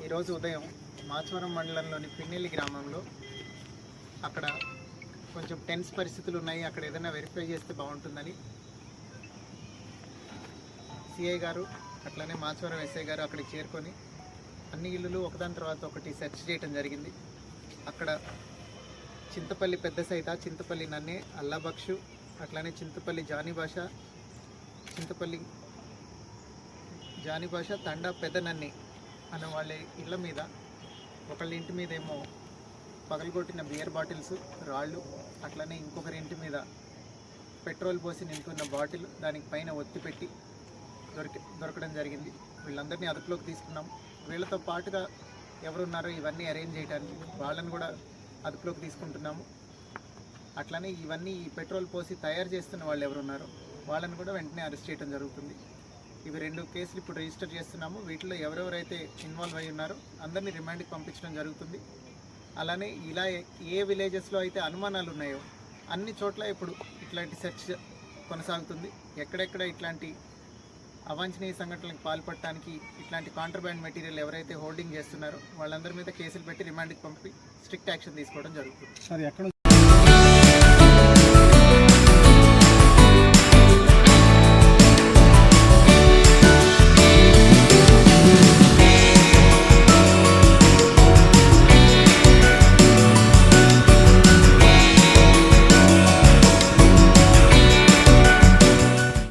ఈరోజు ఉదయం మాచవరం మండలంలోని పిన్నెల్లి గ్రామంలో అక్కడ కొంచెం టెన్స్ పరిస్థితులు ఉన్నాయి, అక్కడ ఏదైనా వెరిఫై చేస్తే బాగుంటుందని సిఐ గారు అట్లనే మాచవరం ఎస్ఐ గారు అక్కడికి చేరుకొని అన్ని ఇళ్ళు ఒకదాని తర్వాత ఒకటి సెర్చ్ చేయడం జరిగింది. అక్కడ చింతపల్లి పెద్ద సైత, చింతపల్లి నన్నే, అల్లాబక్షు, అట్లానే చింతపల్లి జానీ భాష తండా పెద్ద నన్ని అనే వాళ్ళ ఇళ్ళ మీద ఒకళ్ళ ఇంటి మీద ఏమో పగలగొట్టిన బియర్ బాటిల్స్, రాళ్ళు, అట్లనే ఇంకొకరి ఇంటి మీద పెట్రోల్ పోసి నింపుకున్న బాటిల్ దానికి పైన ఒత్తి పెట్టి దొరకడం జరిగింది. వీళ్ళందరినీ అదుపులోకి తీసుకున్నాం. వీళ్ళతో పాటుగా ఎవరున్నారో ఇవన్నీ అరేంజ్ చేయడానికి వాళ్ళని కూడా అదుపులోకి తీసుకుంటున్నాము. అట్లనే ఇవన్నీ ఈ పెట్రోల్ పోసి తయారు చేస్తున్న వాళ్ళు ఎవరున్నారో వాళ్ళని కూడా వెంటనే అరెస్ట్ చేయడం జరుగుతుంది. ఇవి 2 కేసులు ఇప్పుడు రిజిస్టర్ చేస్తున్నాము. వీటిలో ఎవరెవరైతే ఇన్వాల్వ్ అయి ఉన్నారో అందరినీ రిమాండ్కి పంపించడం జరుగుతుంది. అలానే ఇలా ఏ విలేజెస్లో అయితే అనుమానాలు ఉన్నాయో అన్ని చోట్ల ఇప్పుడు ఇట్లాంటి సెర్చ్ కొనసాగుతుంది. ఎక్కడెక్కడ ఇట్లాంటి అవాంఛనీయ సంఘటనలకు పాల్పడటానికి ఇట్లాంటి కాంట్రాబ్యాండ్ మెటీరియల్ ఎవరైతే హోల్డింగ్ చేస్తున్నారో వాళ్ళందరి మీద కేసులు పెట్టి రిమాండ్కి పంపి స్ట్రిక్ట్ యాక్షన్ తీసుకోవడం జరుగుతుంది.